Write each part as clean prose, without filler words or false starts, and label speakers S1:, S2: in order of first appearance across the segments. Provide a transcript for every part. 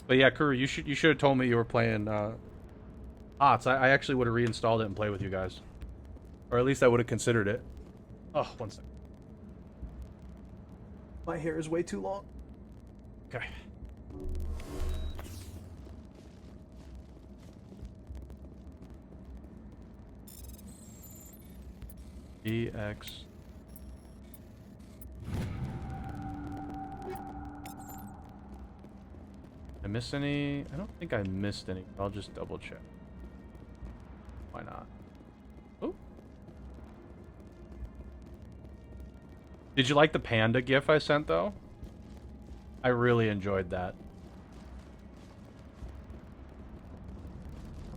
S1: But yeah, Kuru, you should have told me you were playing HOTS. I actually would have reinstalled it and played with you guys. Or at least I would have considered it. Oh, one second. My hair is way too long. Okay. EX. I miss any? I don't think I missed any. I'll just double check. Why not? Oh. Did you like the panda gif I sent though? I really enjoyed that.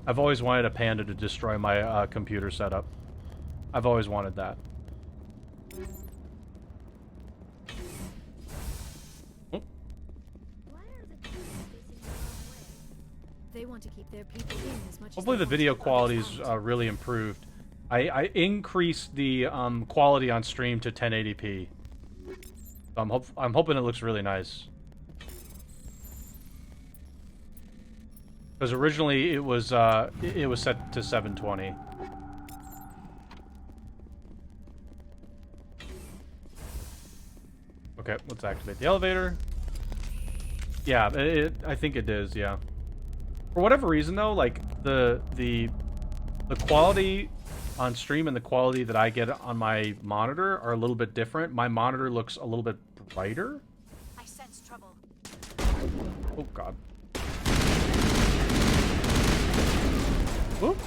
S1: I've always wanted a panda to destroy my computer setup. I've always wanted that. Oh.
S2: They want to keep their people in as much.
S1: Hopefully the video quality is really improved. I increased the quality on stream to 1080p. I'm hoping it looks really nice. Because originally it was set to 720. Okay, let's activate the elevator. Yeah, I think it is. Yeah. For whatever reason though, like the quality on stream and the quality that I get on my monitor are a little bit different. My monitor looks a little bit brighter.
S2: I sense trouble.
S1: Oh god. Whoop.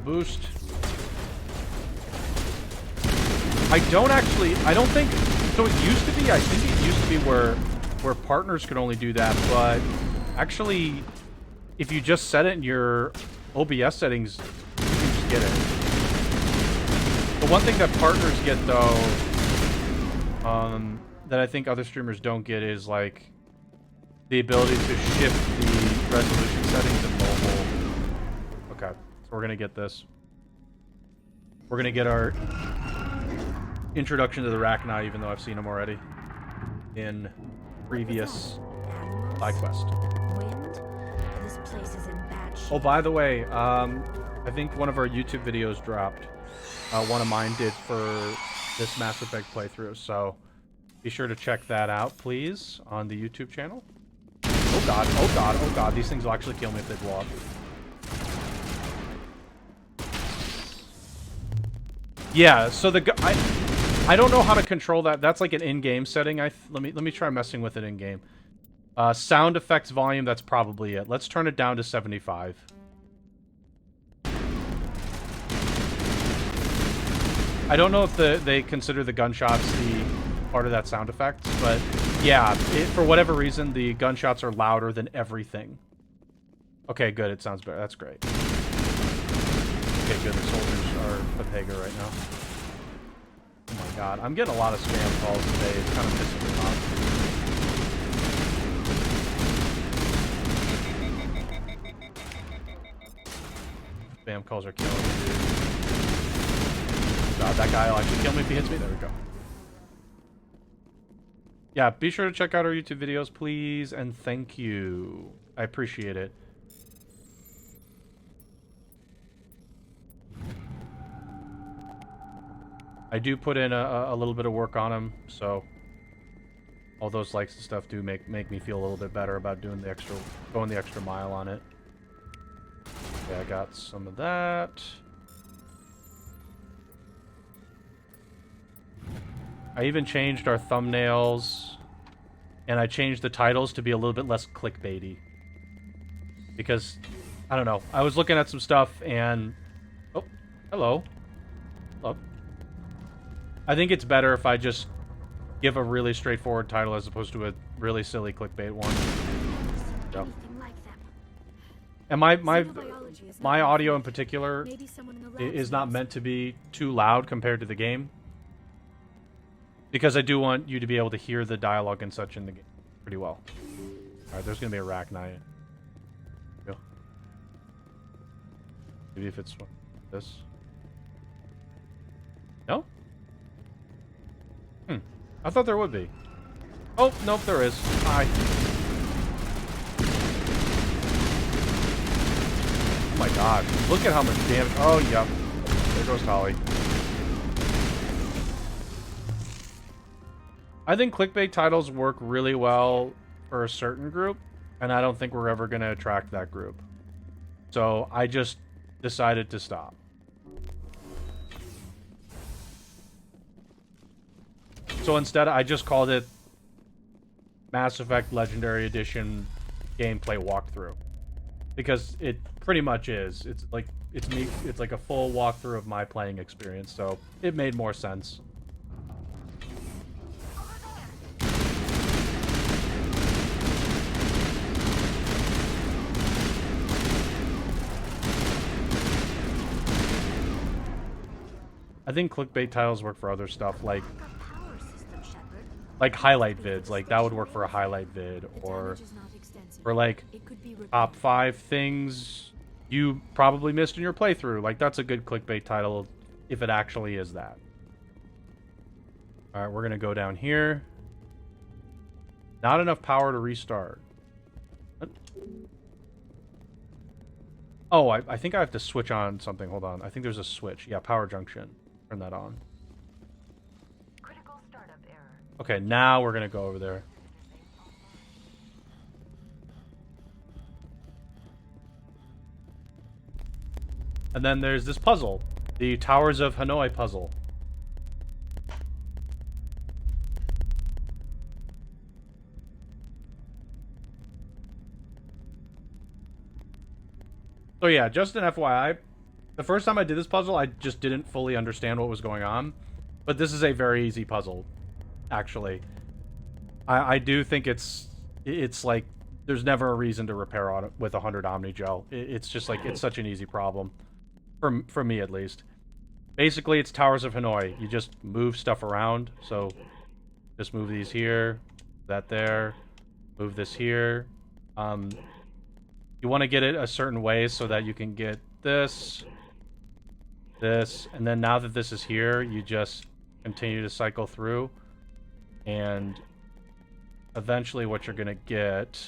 S1: Boost. I don't think, so it used to be, I think it used to be where partners could only do that, but actually, if you just set it in your OBS settings, you can just get it. The one thing that partners get, though, that I think other streamers don't get is, like, the ability to shift the resolution settings in mobile. Okay, so we're gonna get this. We're gonna get our introduction to the Rachni, even though I've seen them already in previous side quest.
S2: Wind? This place is in bad shape.
S1: Oh, by the way, I think one of our YouTube videos dropped. One of mine did for this Mass Effect playthrough, so be sure to check that out, please, on the YouTube channel. Oh god, oh god, oh god, these things will actually kill me if they blow up. Yeah, so I don't know how to control that. That's like an in-game setting. Let me try messing with it in-game. Sound effects volume, that's probably it. Let's turn it down to 75. I don't know if they consider the gunshots the part of that sound effect, but yeah, for whatever reason, the gunshots are louder than everything. Okay, good. It sounds better. That's great. Okay, good. The soldiers are Papega right now. Oh my god. I'm getting a lot of spam calls today. It's kind of pissing me off. Spam calls are killing me, dude. God, that guy will actually kill me if he hits me. There we go. Yeah, be sure to check out our YouTube videos, please, and thank you. I appreciate it. I do put in a little bit of work on them, so all those likes and stuff do make me feel a little bit better about going the extra mile on it. Okay, I got some of that. I even changed our thumbnails, and I changed the titles to be a little bit less clickbaity. Because, I don't know, I was looking at some stuff and... Oh, hello. Hello. I think it's better if I just give a really straightforward title as opposed to a really silly clickbait one. So. And my audio in particular is not meant to be too loud compared to the game. Because I do want you to be able to hear the dialogue and such in the game pretty well. Alright, there's going to be a Rachni. Go. Maybe if it's this. No? I thought there would be. Oh, nope, there is. Hi. Oh my god. Look at how much damage. Oh, yep. There goes Holly. I think clickbait titles work really well for a certain group, and I don't think we're ever going to attract that group. So I just decided to stop. So instead, I just called it Mass Effect Legendary Edition gameplay walkthrough, because it pretty much is. It's like it's like a full walkthrough of my playing experience. So it made more sense. I think clickbait titles work for other stuff, like highlight vids. Like that would work for a highlight vid, or for like top 5 things you probably missed in your playthrough. Like that's a good clickbait title if it actually is that. All right, we're gonna go down here. Not enough power to restart. What? Oh, I think I have to switch on something. Hold on. I think there's a switch. Yeah, power junction. Turn that on.
S3: Critical startup error.
S1: Okay, now we're gonna go over there. And then there's this puzzle. The Towers of Hanoi puzzle. So yeah, just an FYI, the first time I did this puzzle, I just didn't fully understand what was going on. But this is a very easy puzzle, actually. I do think it's like, there's never a reason to repair on it with 100 Omnigel. It's just like, it's such an easy problem. For me, at least. Basically, it's Towers of Hanoi. You just move stuff around. So, just move these here, that there, move this here. You want to get it a certain way so that you can get this, and then now that this is here, you just continue to cycle through, and eventually what you're going to get...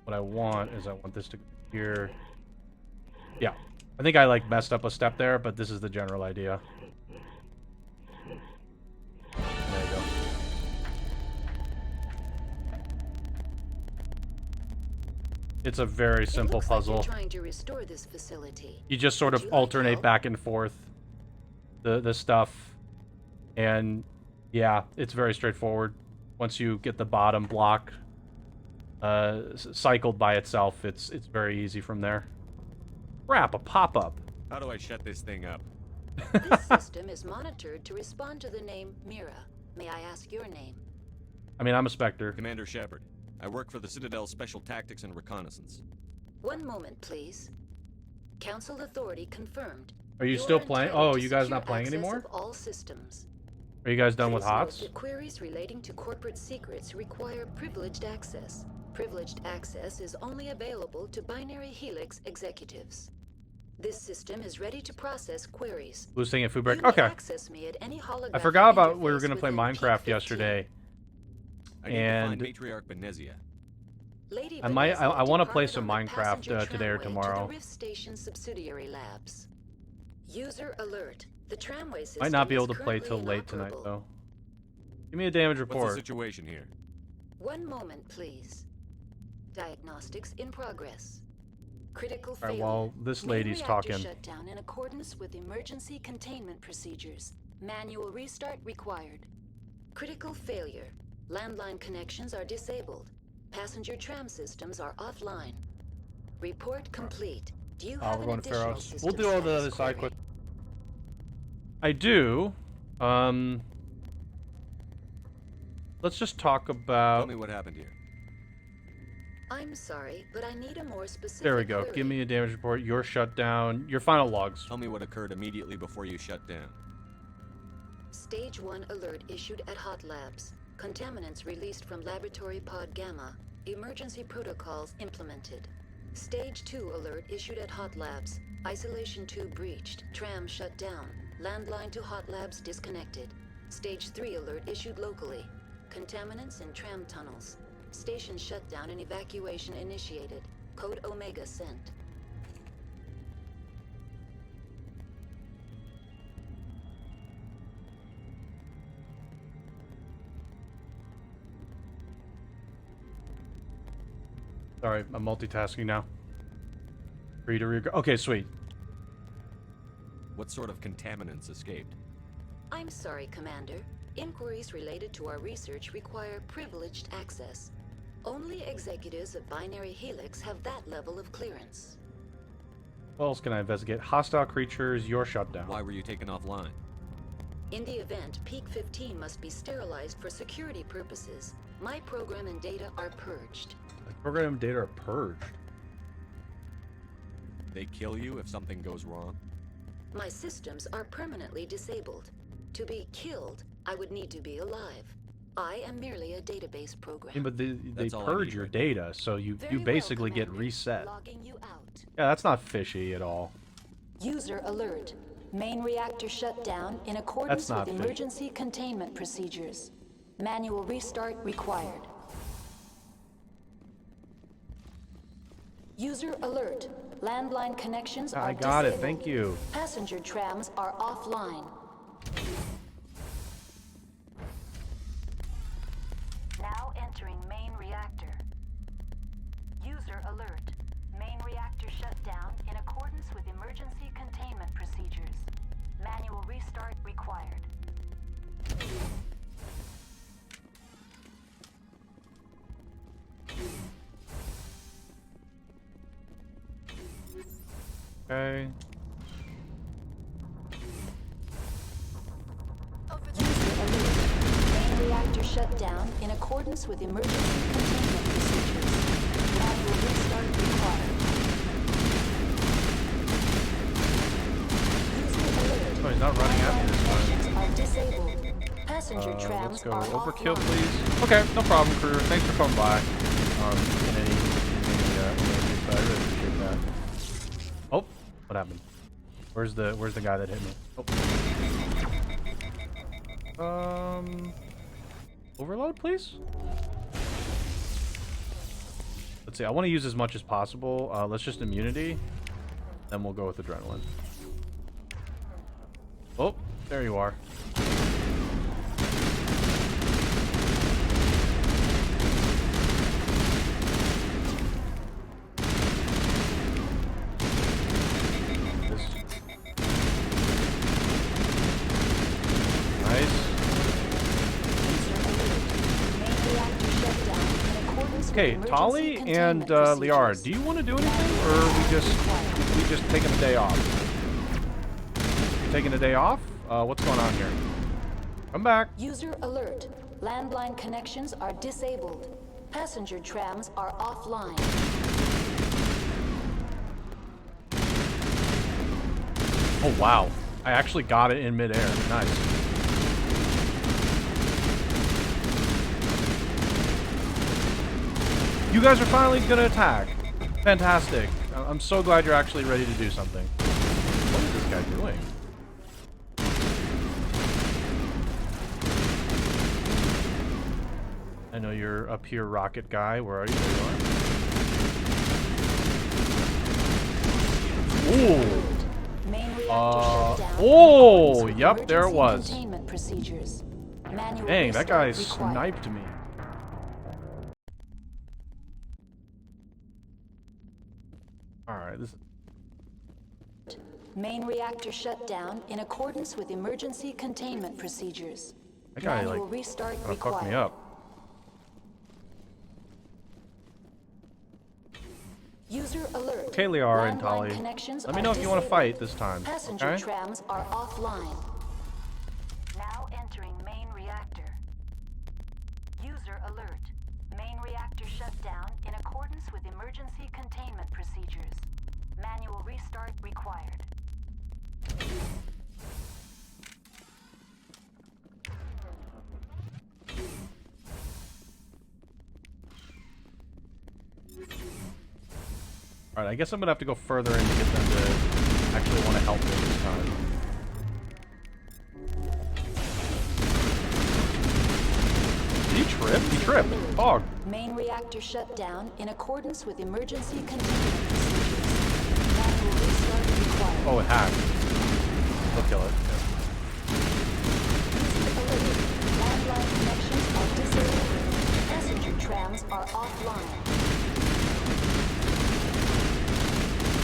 S1: What I want is I want this to go here. Yeah. I think I like messed up a step there, but this is the general idea. There you go. It's a very simple puzzle.
S3: Like you're trying to restore this facility.
S1: You just sort of alternate back and forth the stuff. And yeah, it's very straightforward. Once you get the bottom block cycled by itself, it's very easy from there. Crap, a pop-up.
S4: How do I shut this thing up?
S3: This system is monitored to respond to the name Mira. May I ask your name?
S1: I mean, I'm a Spectre.
S4: Commander Shepard. I work for the Citadel Special Tactics and Reconnaissance.
S3: One moment, please. Council authority confirmed.
S1: Are you still playing? Oh, you guys not playing anymore?
S3: Of all systems.
S1: Are you guys done with
S3: Please note
S1: HOTS?
S3: that queries relating to corporate secrets require privileged access. Privileged access is only available to Binary Helix executives. This system is ready to process queries.
S1: Who's saying food break?
S3: You may
S1: Okay.
S3: access me at any holographic
S1: I forgot about we were
S3: interface
S1: going to play
S3: within
S1: Minecraft
S3: P15.
S1: yesterday.
S4: I need
S1: And
S4: to find Matriarch Benezia.
S3: Lady
S1: I might-
S3: Benezia
S1: I wanna play
S3: departed
S1: some
S3: on the
S1: Minecraft,
S3: passenger
S1: today or
S3: tramway
S1: tomorrow.
S3: To the Rift Station subsidiary labs. User alert. The tramway system
S1: Might not be
S3: is
S1: able to play till
S3: currently
S1: late tonight,
S3: inoperable.
S1: though. Give me a damage
S4: What's the
S1: report.
S4: situation here?
S3: One moment, please. Diagnostics in progress. Critical
S1: All right,
S3: failure.
S1: while this
S3: Main
S1: lady's
S3: reactor
S1: talking.
S3: Shut down in accordance with emergency containment procedures. Manual restart required. Critical failure. Landline connections are disabled. Passenger tram systems are offline. Report complete. Do you have
S1: We're
S3: an
S1: going to
S3: additional
S1: Pharaoh's.
S3: system
S1: We'll do all the other
S3: status
S1: side
S3: query?
S1: quests. I do. Let's just talk
S4: Tell
S1: about...
S4: me what happened here.
S3: I'm sorry, but I need a more specific
S1: There we go.
S3: query.
S1: Give me a damage report. Your shutdown. Your final logs.
S4: Tell me what occurred immediately before you shut down.
S3: Stage 1 alert issued at Hot Labs. Contaminants released from Laboratory Pod Gamma. Emergency protocols implemented. Stage 2 alert issued at Hot Labs. Isolation tube breached. Tram shut down. Landline to Hot Labs disconnected. Stage 3 alert issued locally. Contaminants in tram tunnels. Station shutdown and evacuation initiated. Code Omega sent.
S1: Sorry, I'm multitasking now. Free to re- Okay, sweet.
S4: What sort of contaminants escaped?
S3: I'm sorry, Commander. Inquiries related to our research require privileged access. Only executives of Binary Helix have that level of clearance.
S1: What else can I investigate? Hostile creatures, you're shut down.
S4: Why were you taken offline?
S3: In the event, Peak 15 must be sterilized for security purposes. My program and data are purged.
S1: The program data are purged.
S4: They kill you if something goes wrong?
S3: My systems are permanently disabled. To be killed, I would need to be alive. I am merely a database program.
S1: Yeah, but they
S4: That's all I
S1: purge
S4: need
S1: your
S4: right now.
S1: data, so you
S3: Very
S1: basically
S3: well,
S1: get
S3: Commander.
S1: reset.
S3: Logging you out.
S1: Yeah, that's not fishy at all.
S3: User alert. Main reactor shut down in accordance
S1: That's not
S3: with
S1: fishy.
S3: emergency containment procedures. Manual restart required. User alert. Landline connections are
S1: I got it,
S3: disabled.
S1: thank you.
S3: Passenger trams are offline. Now entering main reactor. User alert. Main reactor shut down in accordance with emergency containment procedures. Manual restart required.
S1: Okay.
S3: User alert. Main reactor shut down in accordance with emergency containment procedures. Manual restart required. User alert.
S1: Oh, he's not running at me this time.
S3: Connections are disabled. Passenger trams
S1: Let's go
S3: are
S1: overkill,
S3: offline.
S1: please. Okay, no problem, crew. Thanks for coming by. In any I really appreciate that. Oh, what happened? Where's the guy that hit me? Oh. Overload, please. Let's see. I want to use as much as possible. Let's just immunity. Then we'll go with adrenaline. Oh, there you are. Okay, Tali and Liara, do you want to do anything, or are we just taking a day off? You taking a day off? What's going on here? Come back.
S3: User alert. Landline connections are disabled. Passenger trams are offline.
S1: Oh wow, I actually got it in midair. Nice. You guys are finally gonna attack. Fantastic. I'm so glad you're actually ready to do something. What is this guy doing? I know you're up here, rocket guy. Where are you? There you are. Ooh. Oh, yep, there it was. Dang, that guy sniped me. Alright, this is...
S3: Main reactor shut down in accordance with emergency containment procedures.
S1: That guy,
S3: Manual
S1: like,
S3: restart
S1: kinda fucked me
S3: required.
S1: up.
S3: User alert.
S1: Okay, Liara and
S3: Landline
S1: Tali.
S3: connections
S1: Let me
S3: are
S1: know if you want to
S3: disabled.
S1: fight this time.
S3: Passenger
S1: Okay?
S3: trams are offline. Now entering main reactor. User alert. Main reactor shut down in accordance with emergency containment procedures. Manual restart required.
S1: Alright, I guess I'm gonna have to go further in to get them to actually want to help me this time. Did he trip? He tripped. Fog.
S3: Main reactor shut down in accordance with emergency containment procedures. Manual restart required.
S1: Oh, it hacked. He'll kill it.
S3: Alert. Landline connections are disabled. Passenger trams are offline.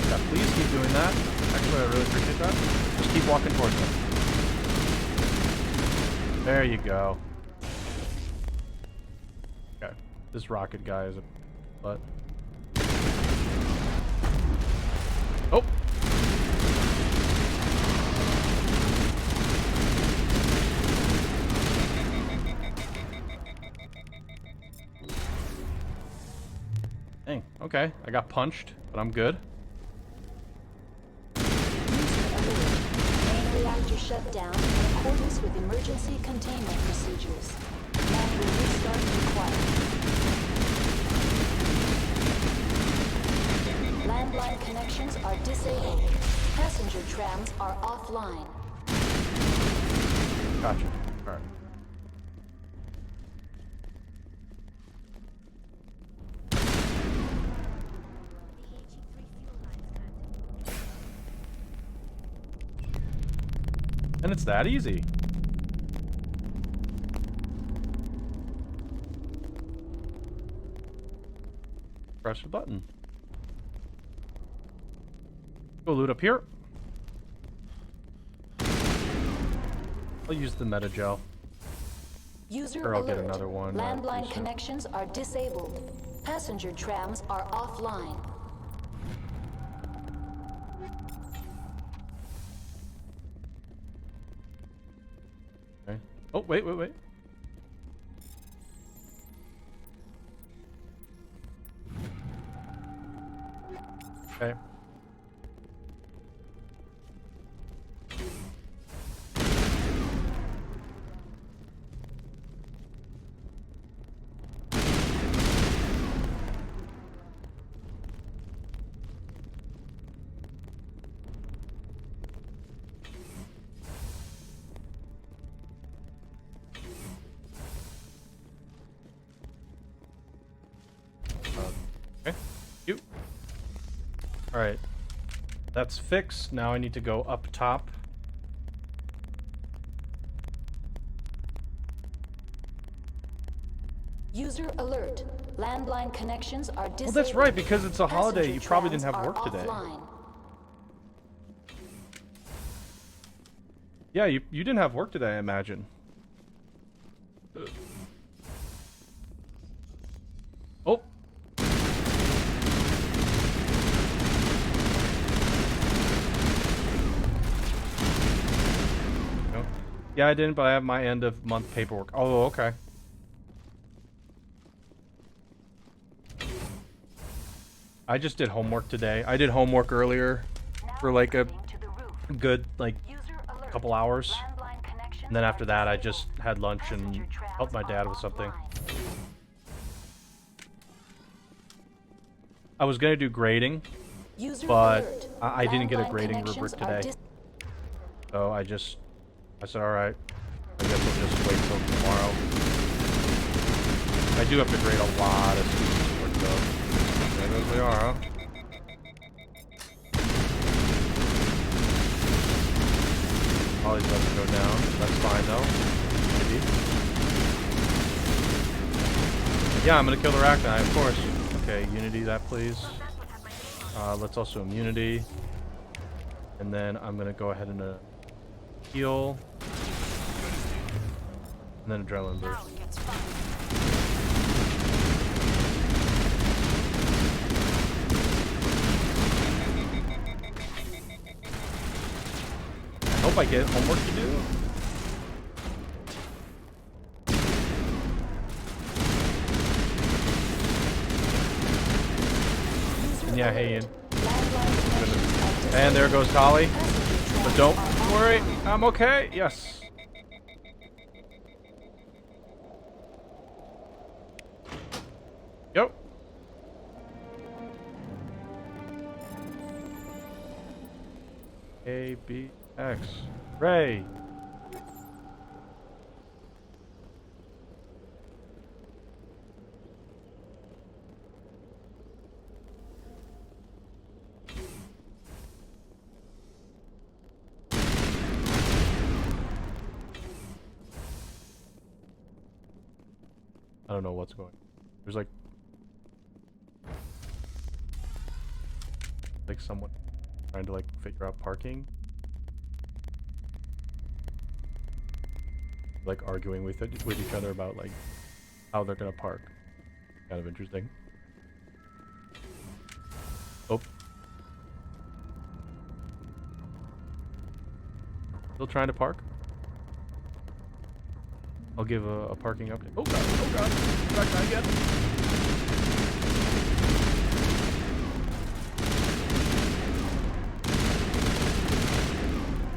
S1: Yeah, please keep doing that. Actually, I really appreciate that. Just keep walking towards them. There you go. Okay. This rocket guy is a butt. Oh! Dang, okay. I got punched, but I'm good.
S3: Main reactor shut down in accordance with emergency containment procedures. Manual restart required. Landline connections are disabled. Passenger trams are offline.
S1: Gotcha. Alright. And it's that easy. Press the button. Go loot up here. I'll use the meta gel.
S3: User
S1: Or I'll
S3: alert.
S1: get another one,
S3: Landline
S1: soon.
S3: connections are disabled. Passenger trams are offline.
S1: Okay. Oh, wait. Okay. Okay. You. Alright. That's fixed. Now I need to go up top.
S3: User alert. Landline connections are disabled.
S1: Well, that's right, because it's a holiday.
S3: Passenger
S1: You probably didn't
S3: trams
S1: have
S3: are
S1: work today.
S3: offline.
S1: Yeah, you didn't have work today, I imagine. Oh. No. Yeah, I didn't, but I have my end of month paperwork. Oh, okay. I just did homework today. I did homework earlier for like a good, like, couple hours. And then after that, I just had lunch and helped my dad with something. I was going to do grading, but I didn't get a grading rubric today. So I said, alright, I guess we'll just wait till tomorrow. I do have to grade a lot of students' work though. There goes we are, huh? All these about to go down. That's fine though. Maybe. Yeah, I'm gonna kill the Rachni, of course. Okay, Unity that please. Let's also immunity. And then I'm gonna go ahead and heal. And then adrenaline burst. I hope I get homework to do. And yeah, hey Ian. And there goes Kali. But don't worry, I'm okay. Yes. Yep. A, B, X. Ray! I don't know what's going on. There's like someone trying to like figure out parking. Like arguing with each other about like how they're gonna park. Kind of interesting. Oh. Still trying to park? I'll give a parking update. Oh god, oh god. Back down again.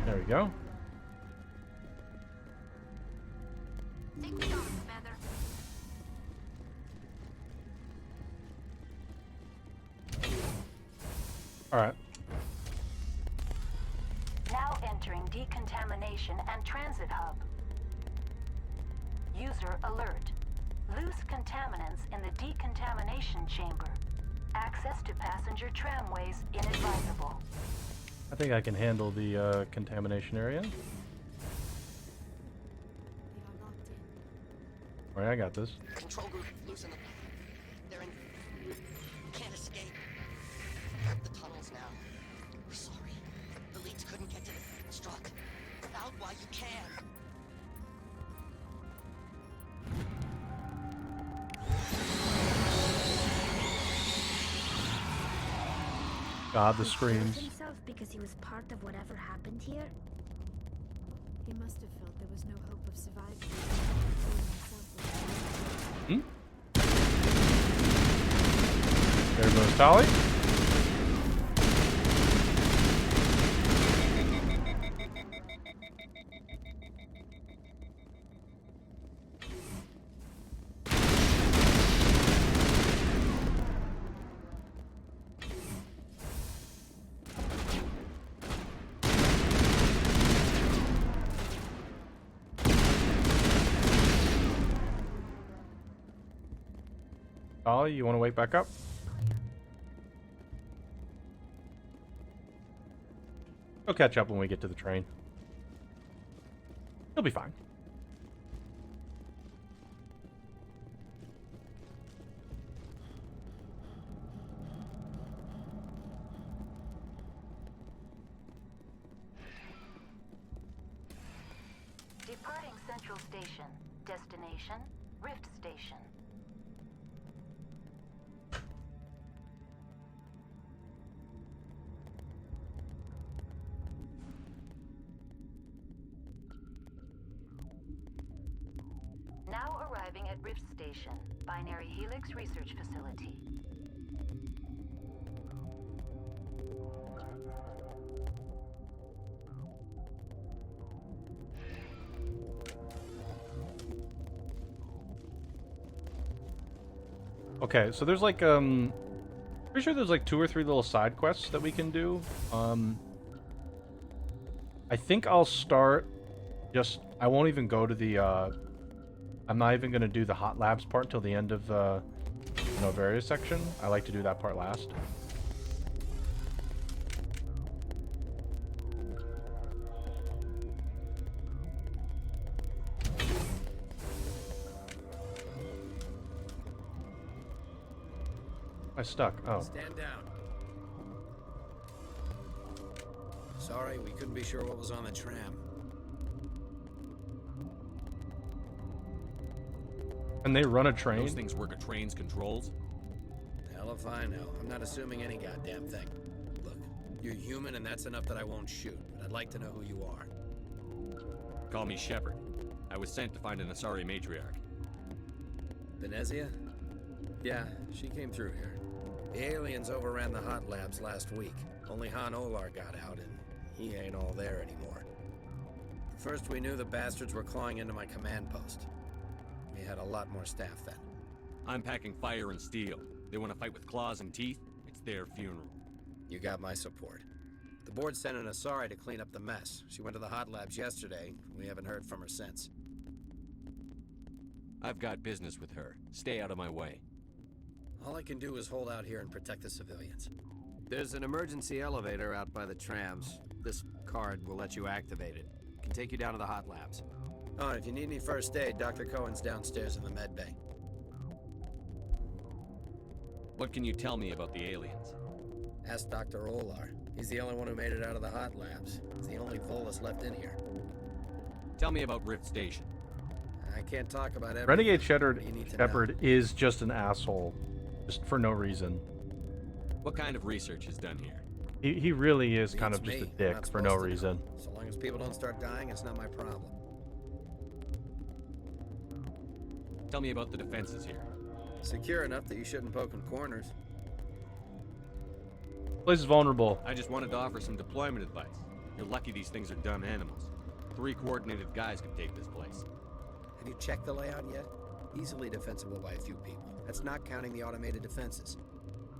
S1: There we go. Alright.
S3: Now entering decontamination and transit hub. User alert. Loose contaminants in the decontamination chamber. Access to passenger tramways inadvisable.
S1: I think I can handle the contamination area.
S2: They are locked in.
S1: Alright, I got this.
S5: Control group, loosen them. They're in. Can't escape. The tunnels now. We're sorry. The leads couldn't get to the struck. Out while you can.
S1: God, the
S6: He killed
S1: screams.
S6: himself because he was part of whatever happened here?
S2: He must have felt there was no hope of survival. He himself was
S1: There goes Tolly. Ollie, you want to wake back up? He'll catch up when we get to the train. He'll be fine.
S3: Departing Central Station. Destination, Rift Station. Now arriving at Rift Station, Binary Helix Research Facility.
S1: Okay, so there's like pretty sure there's like 2 or 3 little side quests that we can do. I think I'll start I won't even go to the I'm not even gonna do the hot labs part till the end of the Noveria section. I like to do that part last. I stuck. Oh.
S7: Stand down. Sorry, we couldn't be sure what was on the tram.
S1: Can they run a train?
S4: Those things work a train's controls?
S7: Hell if I know. I'm not assuming any goddamn thing. Look, you're human and that's enough that I won't shoot, but I'd like to know who you are.
S4: Call me Shepard. I was sent to find an Asari matriarch.
S7: Benezia? Yeah, she came through here. The aliens overran the hot labs last week. Only Han Olar got out, and he ain't all there anymore. First we knew the bastards were clawing into my command post. We had a lot more staff then.
S4: I'm packing fire and steel. They want to fight with claws and teeth? It's their funeral.
S7: You got my support. The board sent an Asari to clean up the mess. She went to the hot labs yesterday. We haven't heard from her since.
S4: I've got business with her. Stay out of my way.
S7: All I can do is hold out here and protect the civilians. There's an emergency elevator out by the trams. This card will let you activate it. Can take you down to the hot labs. Oh, and if you need any first aid, Dr. Cohen's downstairs in the med bay.
S4: What can you tell me about the aliens?
S7: Ask Dr. Olar. He's the only one who made it out of the hot labs. He's the only Volus left in here.
S4: Tell me about Rift Station.
S7: I can't talk about everything.
S1: Renegade
S7: but you need to know.
S1: Shepard is just an asshole, just for no reason.
S4: What kind of research is done here?
S1: He really is kind
S7: Beats
S1: of just
S7: me.
S1: a
S7: I'm
S1: dick
S7: not
S1: for no
S7: supposed to
S1: reason.
S7: know. So long as people don't start dying, it's not my problem.
S4: Tell me about the defenses here.
S7: Secure enough that you shouldn't poke in corners.
S1: Place is vulnerable.
S4: I just wanted to offer some deployment advice. You're lucky these things are dumb animals. 3 coordinated guys could take this place.
S7: Have you checked the layout yet? Easily defensible by a few people. That's not counting the automated defenses.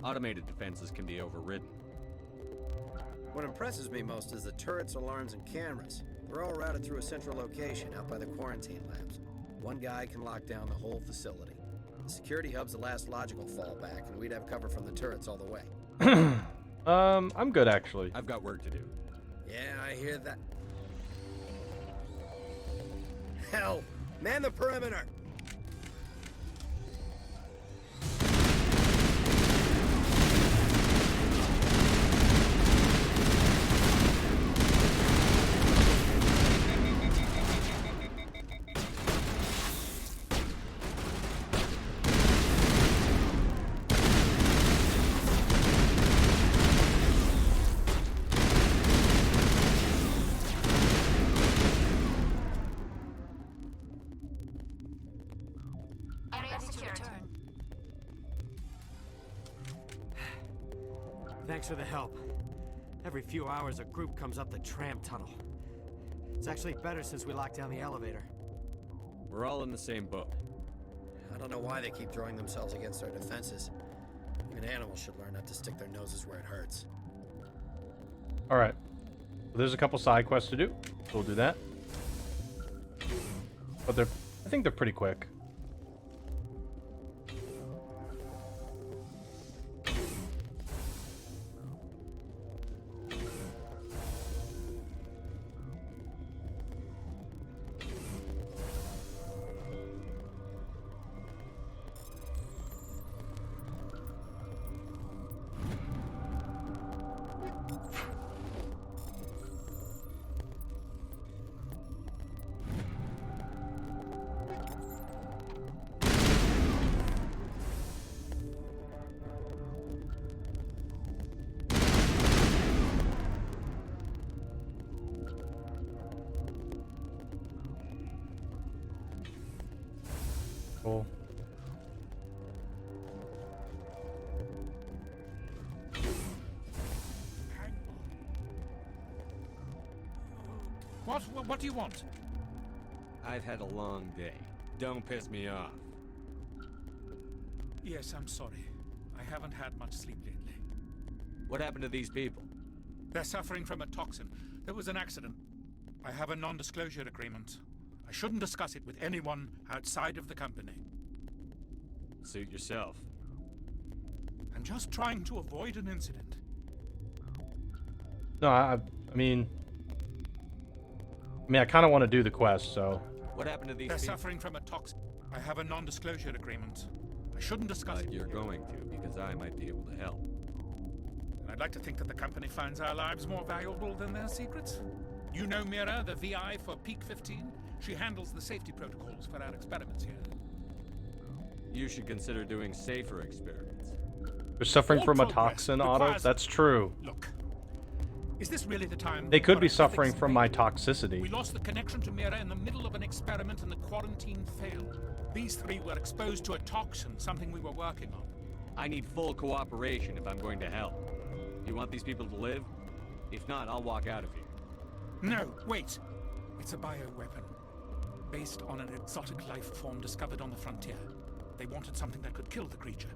S4: Automated defenses can be overridden.
S7: What impresses me most is the turrets, alarms, and cameras. They're all routed through a central location out by the quarantine labs. One guy can lock down the whole facility. The security hub's the last logical fallback, and we'd have cover from the turrets all the way.
S1: I'm good actually.
S4: I've got work to do.
S7: Yeah, I hear that. Hell, man the perimeter!
S8: Thanks for the help. Every few hours, a group comes up the tram tunnel. It's actually better since we locked down the elevator.
S4: We're all in the same boat.
S7: I don't know why they keep throwing themselves against our defenses. Even animals should learn not to stick their noses where it hurts.
S1: All right. Well, there's a couple side quests to do. So we'll do that. But I think they're pretty quick. Cool.
S9: What do you want?
S4: I've had a long day. Don't piss me off.
S9: Yes, I'm sorry. I haven't had much sleep lately.
S4: What happened to these people?
S9: They're suffering from a toxin. There was an accident. I have a non-disclosure agreement. I shouldn't discuss it with anyone outside of the company.
S4: Suit yourself.
S9: I'm just trying to avoid an incident.
S1: No, I mean, I kind of want to do the quest, so.
S4: What happened to these
S9: They're
S4: people?
S9: suffering from a toxin. I have a non-disclosure agreement. I shouldn't discuss it.
S4: But you're going to, because I might be able to help.
S9: And I'd like to think that the company finds our lives more valuable than their secrets. You know Mira, the VI for Peak 15? She handles the safety protocols for our experiments here.
S4: You should consider doing safer experiments.
S1: They're suffering
S9: All
S1: from a
S9: progress
S1: toxin, Otto?
S9: requires-
S1: That's true.
S9: Look, is this really the time?
S1: They could
S9: for
S1: be
S9: a
S1: suffering
S9: fix?
S1: from my
S9: We
S1: toxicity.
S9: lost the connection to Mira in the middle of an experiment and the quarantine failed. These 3 were exposed to a toxin, something we were working on.
S4: I need full cooperation if I'm going to help. You want these people to live? If not, I'll walk out of here.
S9: No, wait. It's a bioweapon. Based on an exotic life form discovered on the frontier. They wanted something that could kill the creature.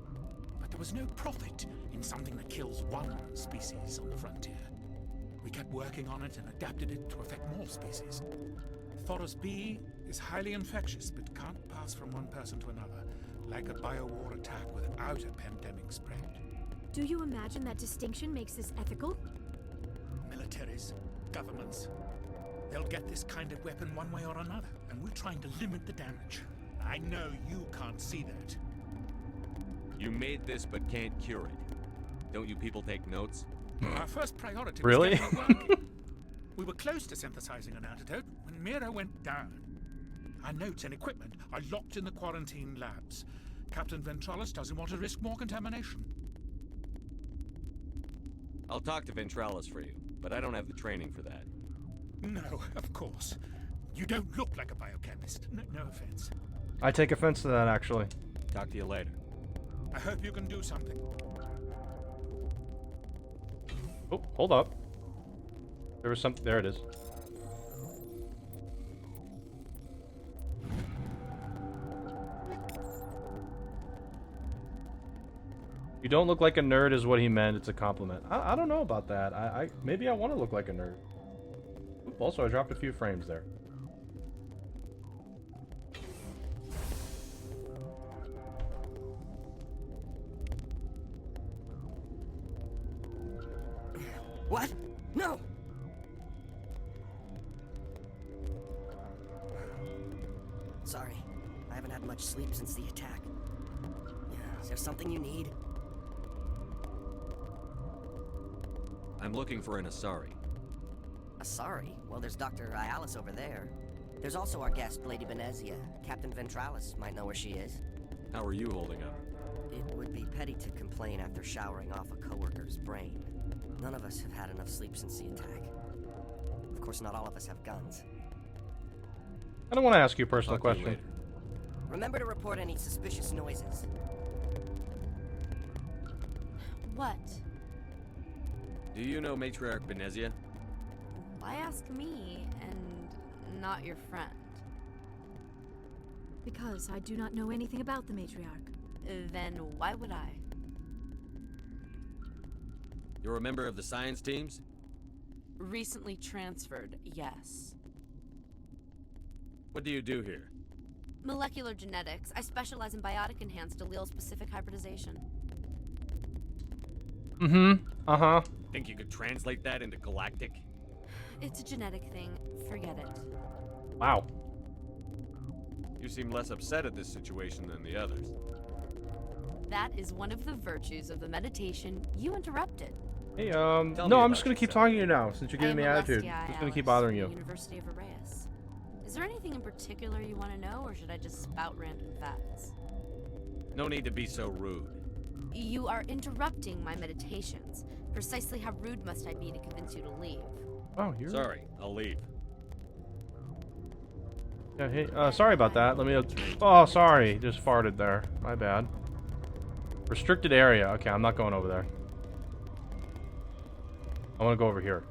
S9: But there was no profit in something that kills one species on the frontier. We kept working on it and adapted it to affect more species. Thoros B is highly infectious, but can't pass from one person to another, like a biowar attack without a pandemic spread.
S2: Do you imagine that distinction makes this ethical?
S9: Militaries, governments, they'll get this kind of weapon one way or another, and we're trying to limit the damage. I know you can't see that.
S4: You made this but can't cure it. Don't you people take notes?
S9: Our first priority
S1: Really?
S9: was getting it working. We were close to synthesizing an antidote when Mira went down. Our notes and equipment are locked in the quarantine labs. Captain Ventralis doesn't want to risk more contamination.
S4: I'll talk to Ventralis for you, but I don't have the training for that.
S9: No, of course. You don't look like a biochemist. No offense.
S1: I take offense to that, actually.
S4: Talk to you later.
S9: I hope you can do something.
S1: Oh, hold up. There was something. There it is. You don't look like a nerd is what he meant. It's a compliment. I don't know about that. Maybe I want to look like a nerd. Oop, also, I dropped a few frames there.
S5: What? No! Sorry, I haven't had much sleep since the attack. Is there something you need?
S4: I'm looking for an Asari.
S5: Asari? Well, there's Dr. Ayalis over there. There's also our guest, Lady Benezia. Captain Ventralis might know where she is.
S4: How are you holding up?
S5: It would be petty to complain after showering off a coworker's brain. None of us have had enough sleep since the attack. Of course, not all of us have guns.
S1: I don't want to ask you a personal
S4: Talk to you
S1: question.
S4: later.
S5: Remember to report any suspicious noises.
S10: What?
S4: Do you know Matriarch Benezia?
S10: Why ask me and not your friend?
S2: Because I do not know anything about the matriarch.
S10: Then why would I?
S4: You're a member of the science teams?
S10: Recently transferred, yes.
S4: What do you do here?
S10: Molecular genetics. I specialize in biotic-enhanced allele-specific hybridization.
S1: Mm-hmm. Uh-huh.
S4: Think you could translate that into galactic?
S10: It's a genetic thing. Forget it.
S1: Wow.
S4: You seem less upset at this situation than the others.
S10: That is one of the virtues of the meditation you interrupted.
S1: Hey,
S4: Tell me
S1: no, I'm
S4: about
S1: just gonna keep
S4: yourself.
S1: talking to you now, since you're giving me attitude. I'm just gonna keep bothering you.
S10: University of Arrayas. Is there anything in particular you want to know, or should I just spout random facts?
S4: No need to be so rude.
S10: You are interrupting my meditations. Precisely how rude must I be to convince you to leave?
S1: Oh, you're...
S4: Sorry, I'll leave.
S1: Yeah, hey, sorry about that. Let me... Oh, sorry. Just farted there. My bad. Restricted area. Okay, I'm not going over there. I want to go over here.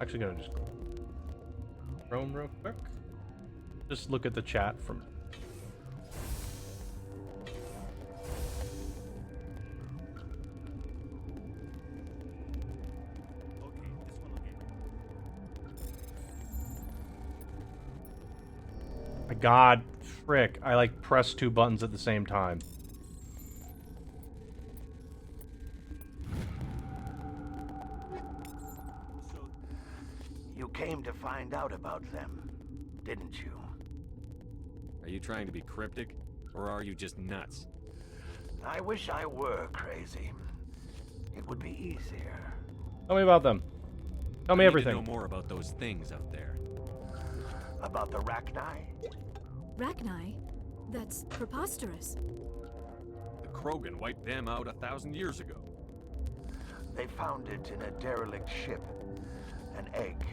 S1: Actually gonna just go Chrome real quick. Just look at the chat from... My God, frick! I like pressed two buttons at the same time.
S11: You came to find out about them, didn't you?
S4: Are you trying to be cryptic, or are you just nuts?
S11: I wish I were crazy. It would be easier.
S1: Tell me about them. Tell me
S4: I need
S1: everything.
S4: to know more about those things out there.
S11: About the Rachni?
S2: Rachni? That's preposterous.
S4: The Krogan wiped them out 1,000 years ago.
S11: They found it in a derelict ship. An egg.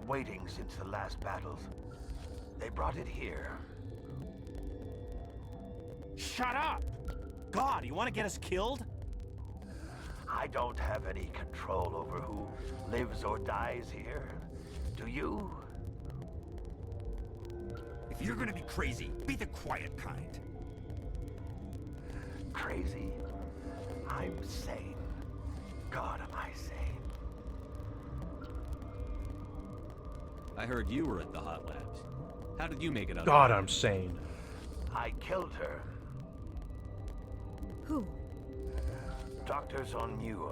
S11: Waiting since the last battles. They brought it here.
S8: Shut up! God, you want to get us killed?
S11: I don't have any control over who lives or dies here. Do you?
S8: If you're gonna be crazy, be the quiet kind.
S11: Crazy? I'm sane. God, am I sane?
S4: I heard you were at the hot labs. How did you make it out?
S1: God, I'm sane.
S11: I killed her.
S2: Who?
S11: Doctors on you.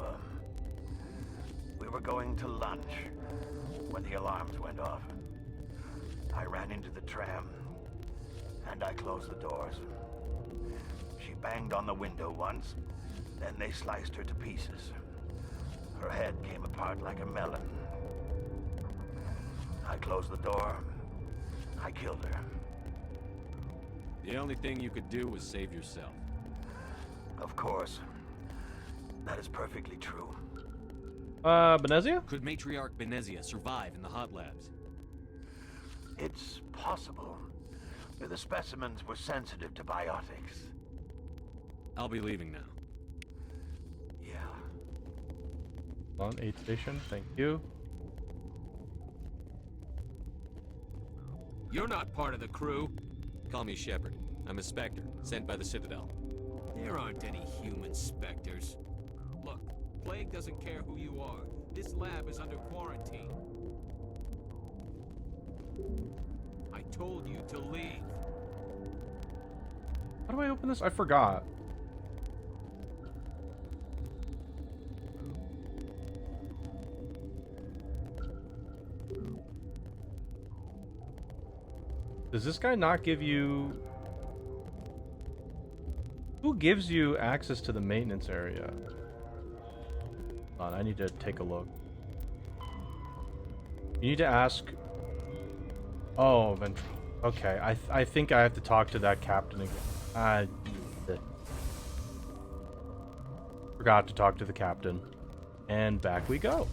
S11: We were going to lunch when the alarms went off. I ran into the tram, and I closed the doors. She banged on the window once, then they sliced her to pieces. Her head came apart like a melon. I closed the door. I killed her.
S4: The only thing you could do was save yourself.
S11: Of course. That is perfectly true.
S1: Benezia?
S4: Could Matriarch Benezia survive in the hot labs?
S11: It's possible. The specimens were sensitive to biotics.
S4: I'll be leaving now.
S11: Yeah.
S1: On 8 station, thank you.
S12: You're not part of the crew.
S4: Call me Shepard. I'm a Spectre, sent by the Citadel.
S12: There aren't any human specters. Look, Plague doesn't care who you are. This lab is under quarantine. I told you to leave.
S1: How do I open this? I forgot. Does this guy not give you... Who gives you access to the maintenance area? Hold on, I need to take a look. You need to ask... Oh, okay. I think I have to talk to that captain again. Forgot to talk to the captain. And back we go.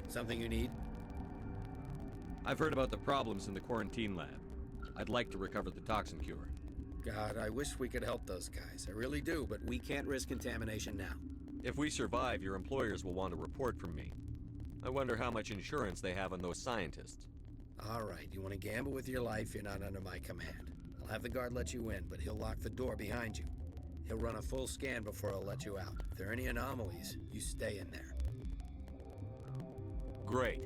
S7: Something you need?
S4: I've heard about the problems in the quarantine lab. I'd like to recover the toxin cure.
S7: God, I wish we could help those guys. I really do, but we can't risk contamination now.
S4: If we survive, your employers will want a report from me. I wonder how much insurance they have on those scientists.
S7: All right, you want to gamble with your life, you're not under my command. I'll have the guard let you in, but he'll lock the door behind you. He'll run a full scan before he'll let you out. If there are any anomalies, you stay in there.
S4: Great.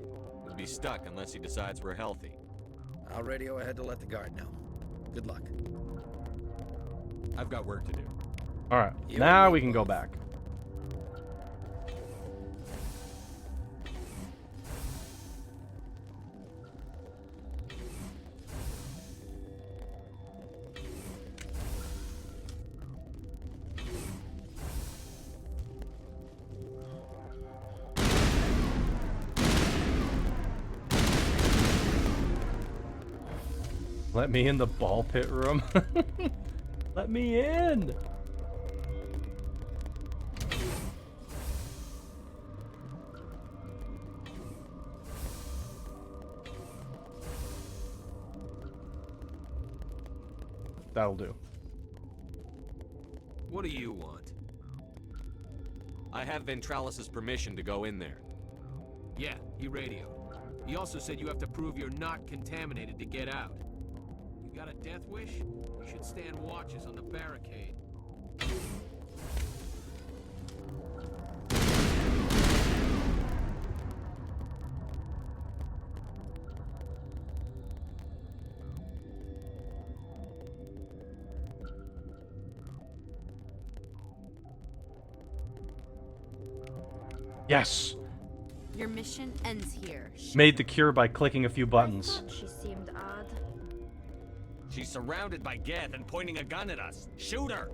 S4: We'll be stuck unless he decides we're healthy.
S7: I'll radio ahead to let the guard know. Good luck.
S4: I've got work to do.
S1: Alright, now we can go back. Let me in the ball pit room. Let me in. That'll do.
S12: What do you want?
S4: I have Ventralis's permission to go in there.
S12: Yeah, he radioed. He also said you have to prove you're not contaminated to get out. You got a death wish? You should stand watches on the barricade.
S1: Yes.
S10: Your mission ends here.
S1: Made the cure by clicking a few buttons.
S6: I thought she seemed odd.
S4: She's surrounded by Geth and pointing a gun at us. Shoot her!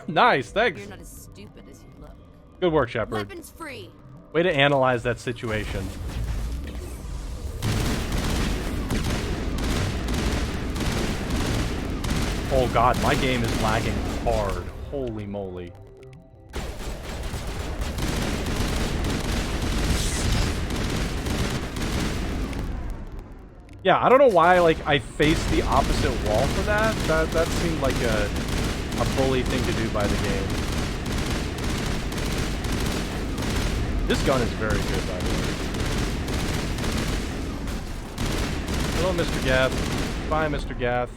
S1: Nice, thanks.
S10: You're not as stupid as you look.
S1: Good work, Shepard.
S10: Weapons free.
S1: Way to analyze that situation. Oh god, my game is lagging hard. Holy moly. Yeah, I don't know why, like, I faced the opposite wall for that. That seemed like a bully thing to do by the game. This gun is very good, by the way. Hello, Mr. Gath. Bye, Mr. Gath.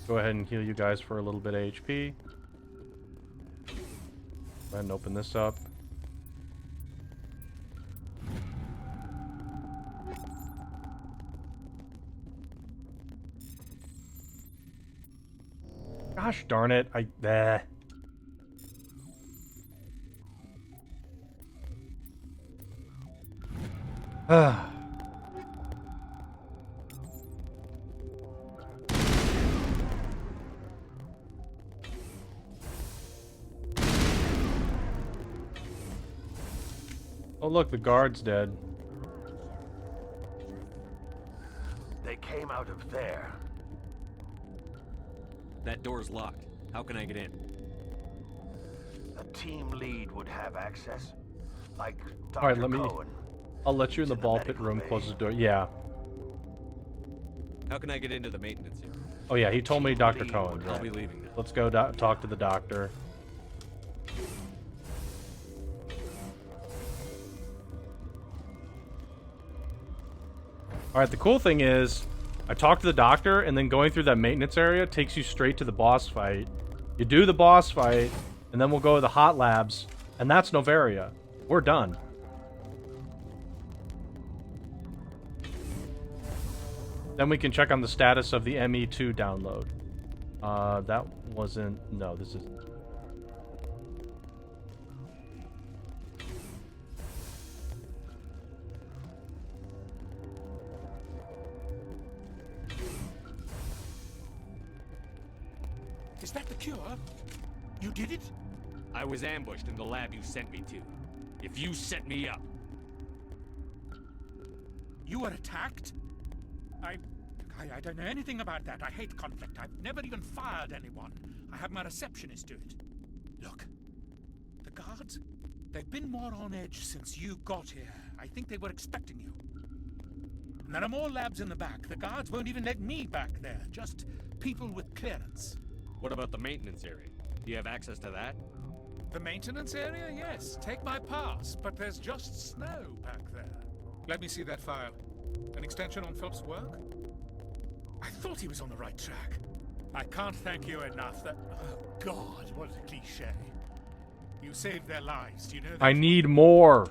S1: Go ahead and heal you guys for a little bit of HP. Go ahead and open this up. Gosh darn it, Oh look, the guard's dead.
S11: They came out of there.
S4: That door's locked. How can I get in?
S11: A team lead would have access. Like Dr.
S1: Alright, let me...
S11: Cohen.
S1: I'll let you in the ball pit room, close the door. Yeah.
S4: How can I get into the maintenance here?
S1: Oh yeah, he told me Dr. Cohen.
S4: I'll
S1: Right.
S4: be leaving now.
S1: Let's go talk to the doctor. Alright, the cool thing is, I talked to the doctor, and then going through that maintenance area takes you straight to the boss fight. You do the boss fight, and then we'll go to the hot labs, and that's Noveria. We're done. Then we can check on the status of the ME2 download. That wasn't... No, this isn't.
S9: Is that the cure? You did it?
S4: I was ambushed in the lab you sent me to. If you set me up...
S9: You were attacked? I don't know anything about that. I hate conflict. I've never even fired anyone. I have my receptionist do it. Look, the guards, they've been more on edge since you got here. I think they were expecting you. And there are more labs in the back. The guards won't even let me back there. Just people with clearance.
S4: What about the maintenance area? Do you have access to that?
S9: The maintenance area? Yes. Take my pass. But there's just snow back there. Let me see that file. An extension on Philip's work? I thought he was on the right track. I can't thank you enough that... Oh, God, what a cliche. You saved their lives, do you know that?
S1: I need more.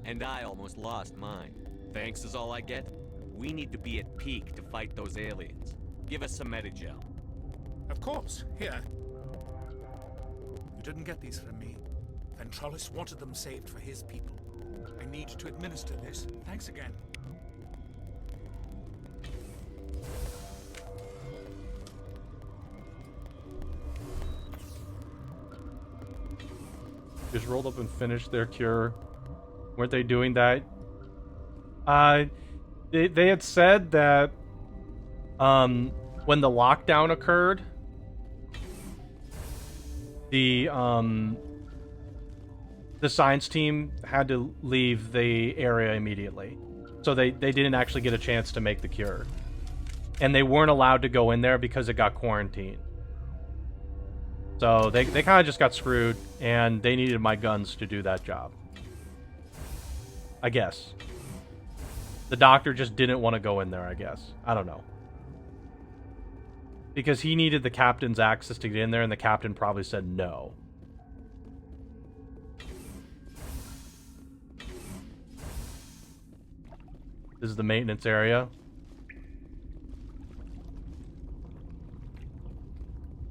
S4: And I almost lost mine. Thanks is all I get? We need to be at peak to fight those aliens. Give us some Medigel.
S9: Of course. Here. You didn't get these from me. Ventrollis wanted them saved for his people. I need to administer this. Thanks again.
S1: Just rolled up and finished their cure. Weren't they doing that? They had said that when the lockdown occurred, the science team had to leave the area immediately. So they didn't actually get a chance to make the cure. And they weren't allowed to go in there because it got quarantined. So they kind of just got screwed, and they needed my guns to do that job. I guess. The doctor just didn't want to go in there, I guess. I don't know. Because he needed the captain's access to get in there, and the captain probably said no. This is the maintenance area.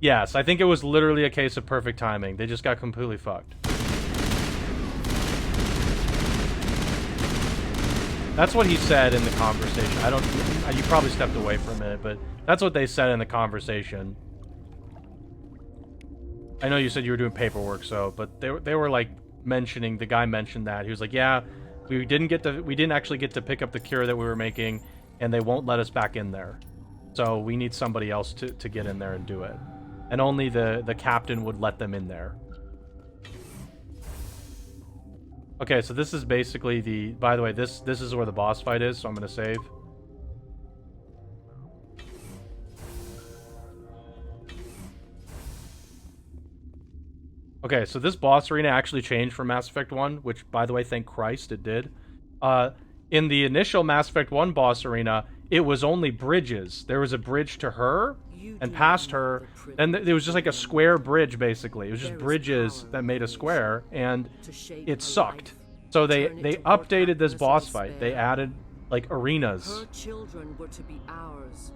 S1: Yes, I think it was literally a case of perfect timing. They just got completely fucked. That's what he said in the conversation. I don't... You probably stepped away for a minute, but that's what they said in the conversation. I know you said you were doing paperwork, so... But they were, like, mentioning... The guy mentioned that. He was like, yeah, we didn't actually get to pick up the cure that we were making, and they won't let us back in there. So we need somebody else to get in there and do it. And only the captain would let them in there. Okay, so this is basically the... By the way, this is where the boss fight is, so I'm going to save. Okay, so this boss arena actually changed from Mass Effect 1, which, by the way, thank Christ it did. In the initial Mass Effect 1 boss arena, it was only bridges. There was a bridge to her, and past her, and it was just like a square bridge, basically. It was just bridges that made a square, and it sucked. So they updated this boss fight. They added, like, arenas.
S13: Her children were to be ours,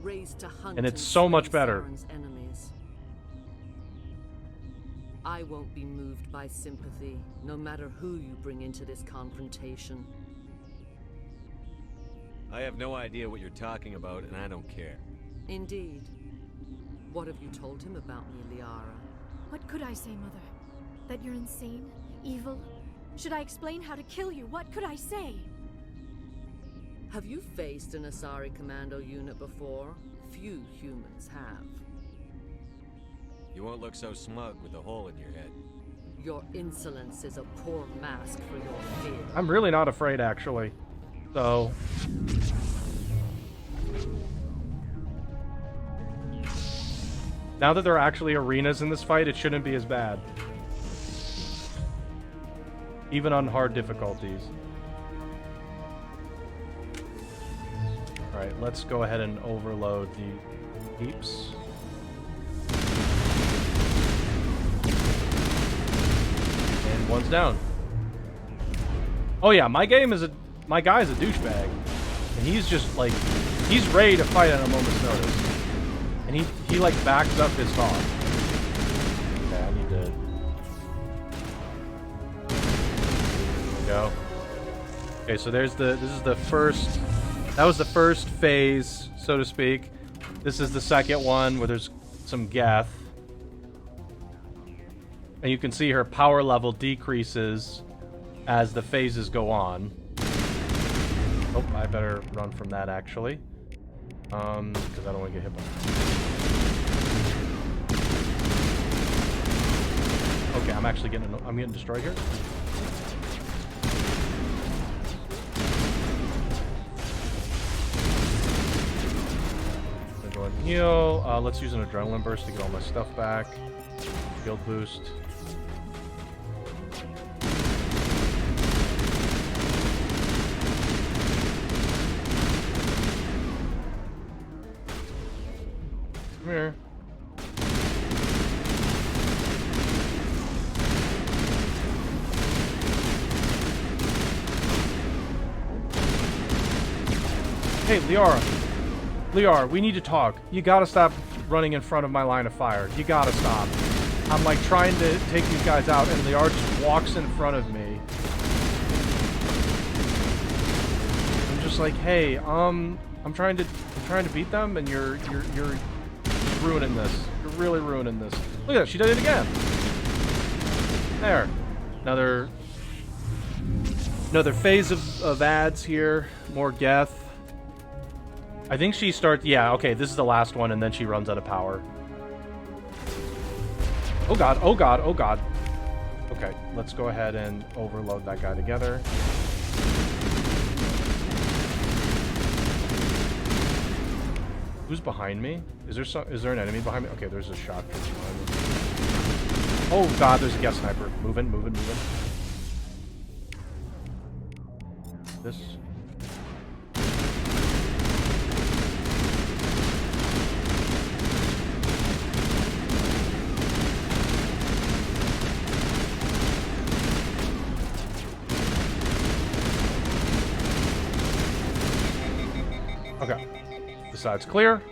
S13: raised to hunt
S1: and it's so much better.
S13: Enemies. I won't be moved by sympathy, no matter who you bring into this confrontation.
S4: I have no idea what you're talking about, and I don't care.
S13: Indeed. What have you told him about me, Liara?
S2: What could I say, Mother? That you're insane? Evil? Should I explain how to kill you? What could I say?
S13: Have you faced an Asari commando unit before? Few humans have.
S4: You won't look so smug with a hole in your head.
S13: Your insolence is a poor mask for your fear.
S1: I'm really not afraid, actually. So... Now that there are actually arenas in this fight, it shouldn't be as bad. Even on hard difficulties. Alright, let's go ahead and overload the heaps. And one's down. Oh yeah, my guy's a douchebag. And he's just like, he's ready to fight at a moment's notice. And he like backs up his talk. Okay, I need to... Go. Okay, so this is the first, that was the first phase, so to speak. This is the second one where there's some Geth. And you can see her power level decreases as the phases go on. Oh, I better run from that actually. Because I don't want to get hit by it. Okay, I'm getting destroyed here. I'm gonna go ahead and heal. Let's use an adrenaline burst to get all my stuff back. Shield boost. Come here. Hey, Liara, we need to talk. You gotta stop running in front of my line of fire. You gotta stop. I'm like trying to take these guys out, and Liara just walks in front of me. I'm just like, hey, I'm trying to beat them, and you're ruining this. You're really ruining this. Look at that, she did it again. There. Another phase of ads here. More Geth. I think she starts... Yeah, okay, this is the last one, and then she runs out of power. Oh god, oh god, oh god. Okay, let's go ahead and overload that guy together. Who's behind me? Is there an enemy behind me? Okay, there's a shotgun behind me. Oh god, there's a Geth sniper. Moving. This. Okay. This side's clear.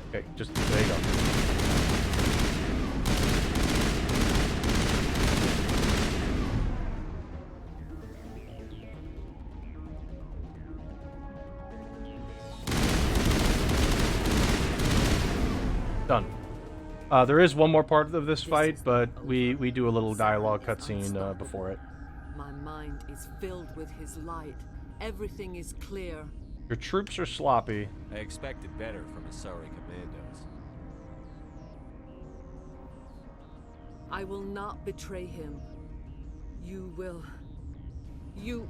S1: Okay, just there you go. Done. There is one more part of this fight, but we do a little dialogue cutscene before it.
S13: My mind is filled with his light. Everything is clear.
S1: Your troops are sloppy.
S4: I expected better from Asari commandos.
S13: I will not betray him. You will. You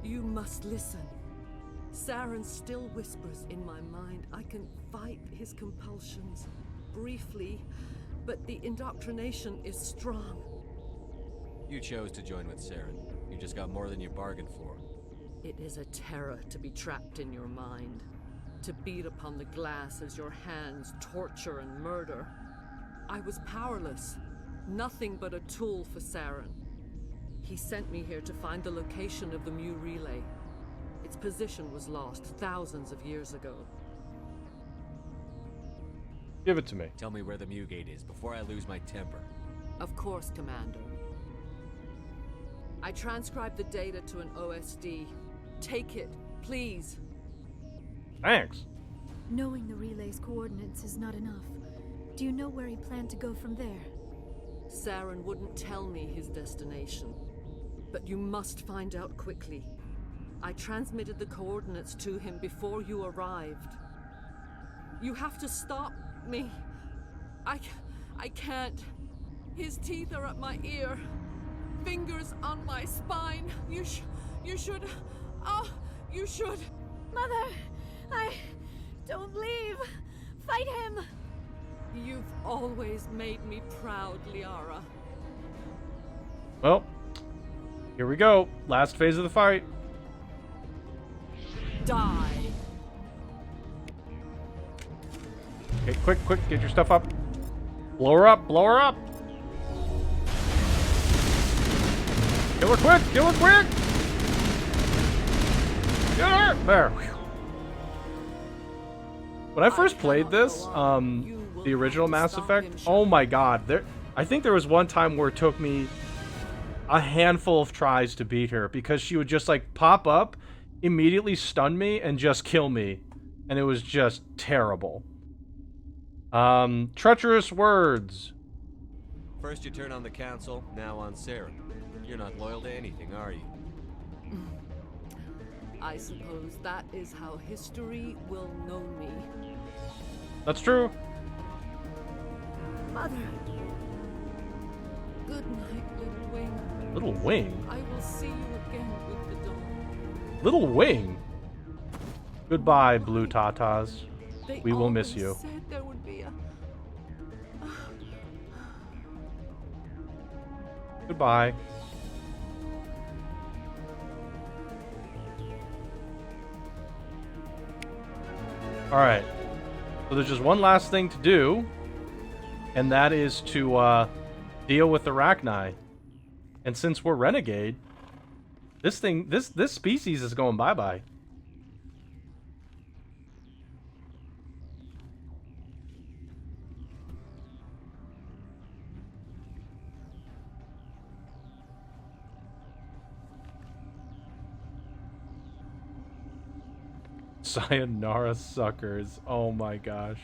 S13: must listen. Saren still whispers in my mind. I can fight his compulsions briefly, but the indoctrination is strong.
S4: You chose to join with Saren. You just got more than you bargained for.
S13: It is a terror to be trapped in your mind, to beat upon the glass as your hands torture and murder. I was powerless, nothing but a tool for Saren. He sent me here to find the location of the Mu relay. Its position was lost thousands of years ago.
S1: Give it to me.
S4: Tell me where the Mu gate is before I lose my temper.
S13: Of course, Commander. I transcribed the data to an OSD. Take it, please.
S1: Thanks.
S2: Knowing the relay's coordinates is not enough. Do you know where he planned to go from there?
S13: Saren wouldn't tell me his destination. But you must find out quickly. I transmitted the coordinates to him before you arrived. You have to stop me. I can't. His teeth are at my ear. Fingers on my spine. You should. Oh, you should.
S2: Mother, don't leave. Fight him.
S13: You've always made me proud, Liara.
S1: Well, here we go. Last phase of the fight.
S13: Die.
S1: Okay, quick, get your stuff up. Blow her up, blow her up. Kill her quick, kill her quick. Get her. There. When I first played this, the original Mass Effect, oh my god, I think there was one time where it took me a handful of tries to beat her because she would just like pop up, immediately stun me, and just kill me. And it was just terrible. Treacherous words.
S4: First you turn on the Council, now on Saren. You're not loyal to anything, are you?
S13: I suppose that is how history will know me.
S1: That's true.
S2: Mother.
S13: Good night, little wing.
S1: Little wing?
S13: I will see you again with the dawn.
S1: Little wing? Goodbye, blue tatas. We will miss you.
S13: Said there would be a...
S1: Goodbye. Alright. So there's just one last thing to do, and that is to deal with the Rachni. And since we're renegade, this species is going bye-bye. Sayonara suckers. Oh my gosh.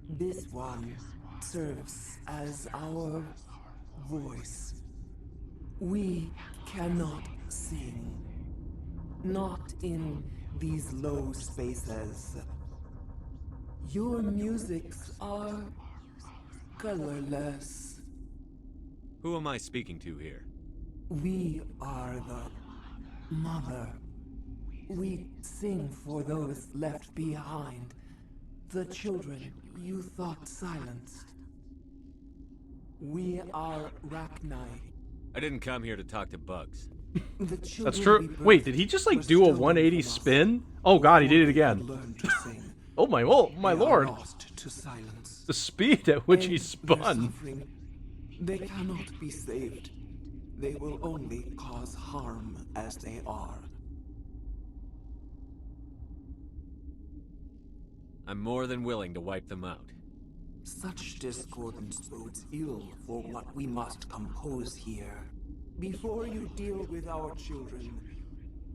S14: This one serves as our voice. We cannot sing. Not in these low spaces. Your musics are colorless.
S4: Who am I speaking to here?
S14: We are the mother. We sing for those left behind. The children you thought silenced. We are Rachni.
S4: I didn't come here to talk to bugs.
S1: That's true. Wait, did he just like do a 180 spin? Oh god, he did it again. Oh my lord. The speed at which he spun.
S14: They cannot be saved. They will only cause harm as they are.
S12: I'm more than willing to wipe them out.
S14: Such discordance bodes ill for what we must compose here. Before you deal with our children,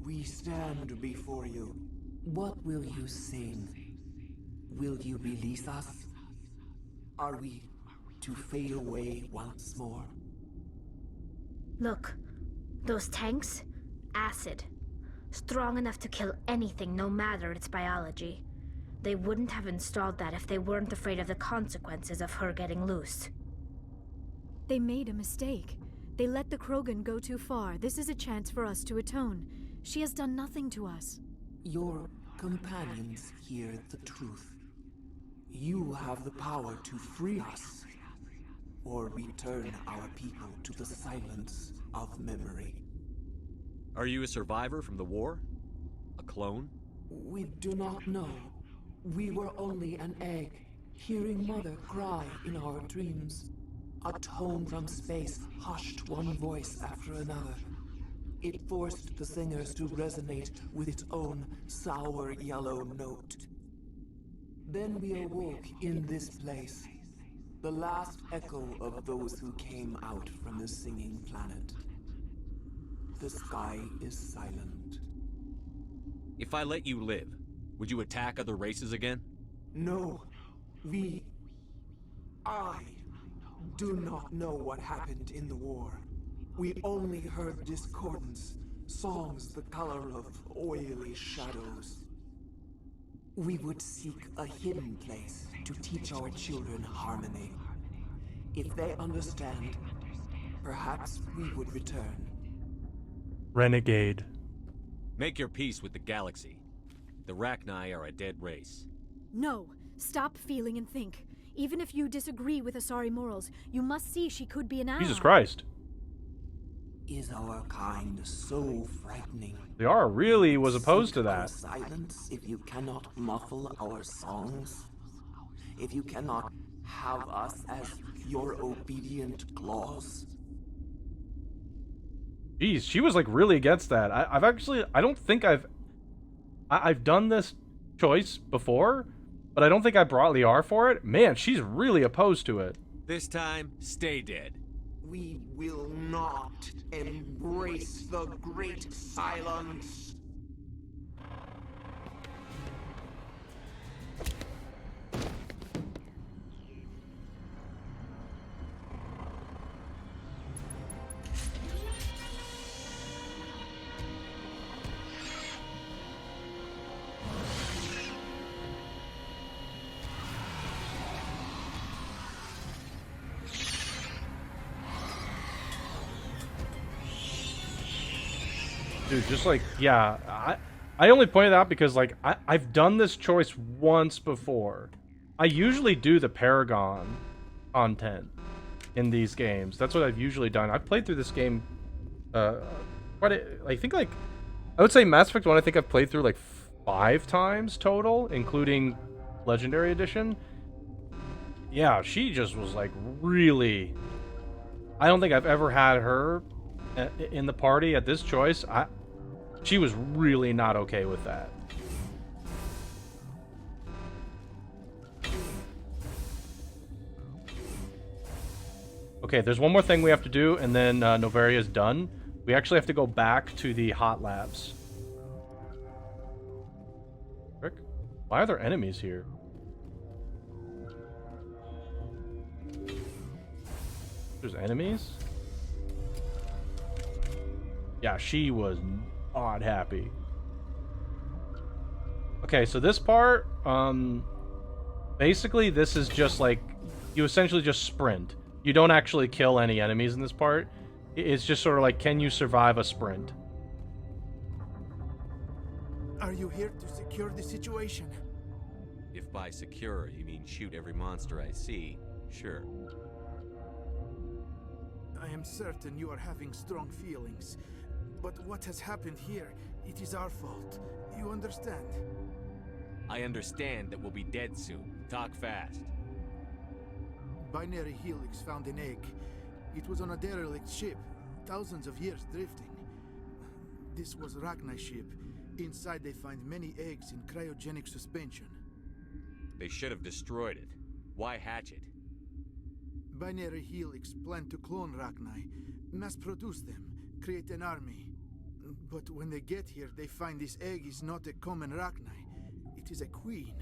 S14: we stand before you. What will you sing? Will you release us? Are we to fade away once more?
S6: Look, those tanks? Acid. Strong enough to kill anything, no matter its biology. They wouldn't have installed that if they weren't afraid of the consequences of her getting loose.
S2: They made a mistake. They let the Krogan go too far. This is a chance for us to atone. She has done nothing to us.
S14: Your companions hear the truth. You have the power to free us, or return our people to the silence of memory.
S4: Are you a survivor from the war? A clone?
S14: We do not know. We were only an egg, hearing Mother cry in our dreams. A tone from space hushed one voice after another. It forced the singers to resonate with its own sour yellow note. Then we awoke in this place, the last echo of those who came out from the singing planet. The sky is silent.
S4: If I let you live, would you attack other races again?
S14: No, I do not know what happened in the war. We only heard discordance, songs the color of oily shadows. We would seek a hidden place to teach our children harmony. If they understand, perhaps we would return.
S1: Renegade.
S4: Make your peace with the galaxy. The Rachni are a dead race.
S2: No, stop feeling and think. Even if you disagree with Asari morals, you must see she could be an ally.
S1: Jesus Christ.
S14: Is our kind so frightening?
S1: Liara really was opposed to that.
S14: Silence if you cannot muffle our songs? If you cannot have us as your obedient claws?
S1: Jeez, she was like really against that. I don't think I've done this choice before, but I don't think I brought Liara for it. Man, she's really opposed to it.
S4: This time, stay dead.
S14: We will not embrace the great silence.
S1: Dude, just like, yeah, I only pointed out because, like, I've done this choice once before. I usually do the Paragon content in these games. That's what I've usually done. I've played through this game, I would say Mass Effect 1, I think I've played through, like, 5 times total, including Legendary Edition. Yeah, she just was, like, really... I don't think I've ever had her in the party at this choice. She was really not okay with that. Okay, there's one more thing we have to do, and then Noveria is done. We actually have to go back to the hot labs. Rick, why are there enemies here? There's enemies? Yeah, she was not happy. Okay, so this part, basically this is just like, you essentially just sprint. You don't actually kill any enemies in this part. It's just sort of like, can you survive a sprint?
S15: Are you here to secure the situation?
S4: If by secure you mean shoot every monster I see, sure.
S15: I am certain you are having strong feelings. But what has happened here, it is our fault. You understand?
S4: I understand that we'll be dead soon. Talk fast.
S15: Binary Helix found an egg. It was on a derelict ship, thousands of years drifting. This was Rachni's ship. Inside they find many eggs in cryogenic suspension.
S4: They should have destroyed it. Why hatch it?
S15: Binary Helix plan to clone Rachni, mass produce them, create an army. But when they get here, they find this egg is not a common Rachni. It is a queen.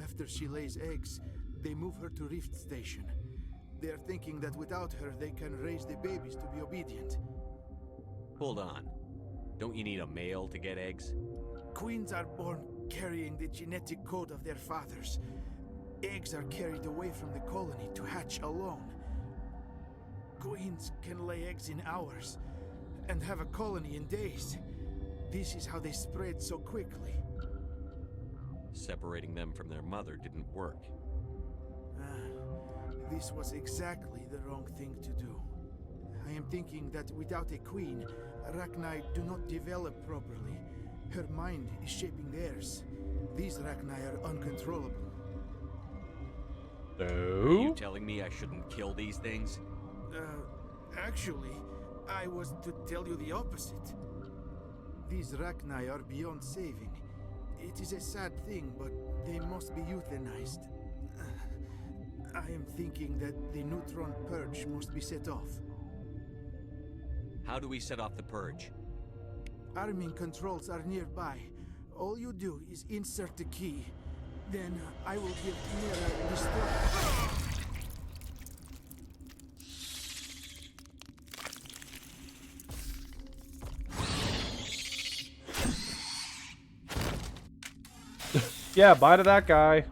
S15: After she lays eggs, they move her to Rift Station. They are thinking that without her, they can raise the babies to be obedient.
S4: Hold on. Don't you need a male to get eggs?
S15: Queens are born carrying the genetic code of their fathers. Eggs are carried away from the colony to hatch alone. Queens can lay eggs in hours and have a colony in days. This is how they spread so quickly.
S4: Separating them from their mother didn't work.
S15: This was exactly the wrong thing to do. I am thinking that without a queen, Rachni do not develop properly. Her mind is shaping theirs. These Rachni are uncontrollable.
S4: Are you telling me I shouldn't kill these things?
S15: Actually, I was to tell you the opposite. These Rachni are beyond saving. It is a sad thing, but they must be euthanized. I am thinking that the neutron purge must be set off.
S4: How do we set off the purge?
S15: Arming controls are nearby. All you do is insert the key. Then I will give Mira destruct.
S1: Yeah, bye to that guy.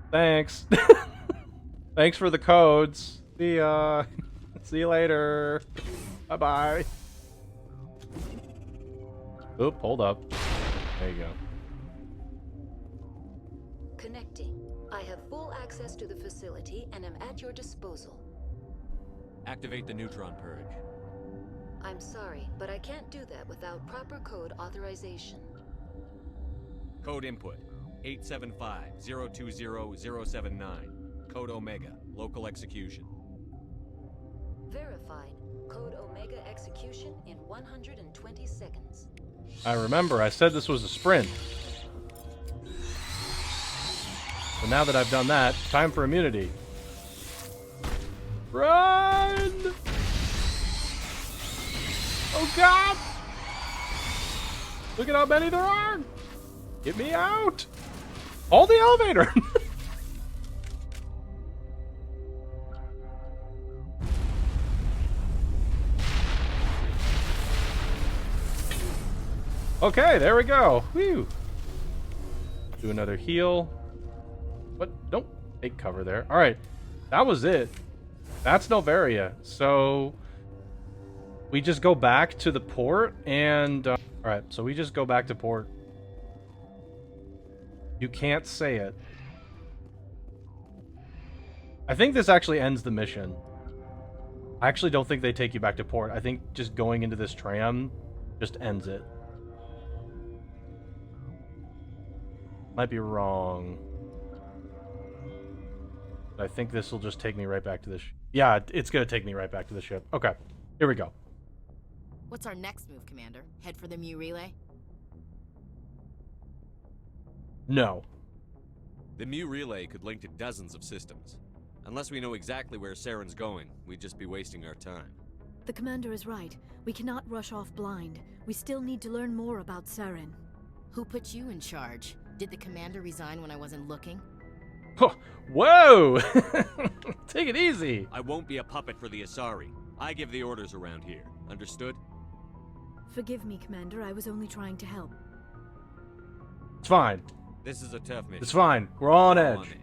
S1: Thanks. Thanks for the codes. See ya. See you later. Bye-bye. Oop, hold up. There you go.
S3: Connecting. I have full access to the facility and am at your disposal.
S4: Activate the neutron purge.
S3: I'm sorry, but I can't do that without proper code authorization.
S4: Code input 875-020-079. Code Omega. Local execution.
S3: Verified. Code Omega execution in 120 seconds.
S1: I remember, I said this was a sprint. So now that I've done that, time for immunity. Run! Oh god! Look at how many there are! Get me out! Hold the elevator! Okay, there we go. Whew. Do another heal. What? Don't take cover there. Alright, that was it. That's Noveria. So we just go back to the port and... Alright, so we just go back to port. You can't say it. I think this actually ends the mission. I actually don't think they take you back to port. I think just going into this tram just ends it. Might be wrong. I think this will just take me right back to the yeah, it's going to take me right back to the ship. Okay, here we go.
S16: What's our next move, Commander? Head for the Mu relay?
S1: No.
S4: The Mu relay could link to dozens of systems. Unless we know exactly where Saren's going, we'd just be wasting our time.
S2: The commander is right. We cannot rush off blind. We still need to learn more about Saren.
S16: Who put you in charge? Did the commander resign when I wasn't looking?
S1: Whoa! Take it easy.
S4: I won't be a puppet for the Asari. I give the orders around here. Understood?
S2: Forgive me, Commander. I was only trying to help.
S1: It's fine.
S4: This is a tough mission.
S1: It's fine. We're all on edge.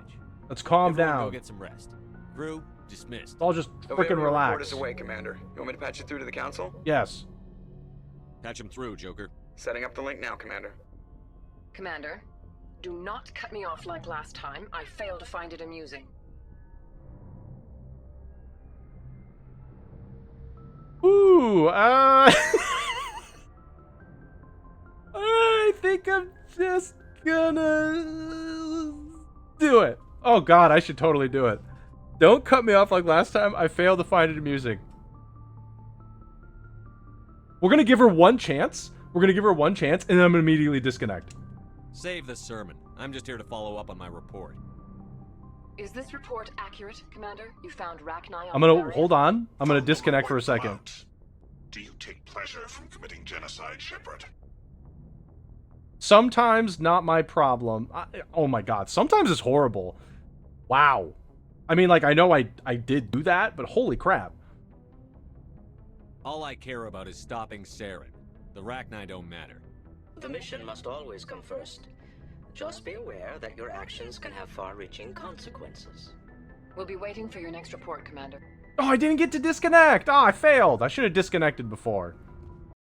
S1: Let's calm
S4: Everyone
S1: down.
S4: Go get some rest. Crew, dismissed.
S1: I'll just freaking
S17: Report
S1: relax.
S17: is away, Commander. You want me to patch you through to the Council?
S1: Yes.
S4: Patch him through, Joker.
S17: Setting up the link now, Commander.
S18: Commander, do not cut me off like last time. I fail to find it amusing.
S1: Ooh, I think I'm just gonna do it. Oh god, I should totally do it. Don't cut me off like last time. I failed to find it amusing. We're gonna give her one chance. We're gonna give her one chance, and then I'm gonna immediately disconnect.
S4: Save the sermon. I'm just here to follow up on my report.
S18: Is this report accurate, Commander? You found Rachni on
S1: I'm gonna
S18: Noveria?
S1: hold on. I'm gonna disconnect for a second.
S19: Do you take pleasure from committing genocide, Shepard?
S1: Sometimes not my problem. Oh my god, sometimes it's horrible. Wow. I mean, like, I know I did do that, but holy crap.
S4: All I care about is stopping Saren. The Rachni don't matter.
S20: The mission must always come first. Just be aware that your actions can have far-reaching consequences.
S18: We'll be waiting for your next report, Commander.
S1: Oh, I didn't get to disconnect. Oh, I failed. I should have disconnected before.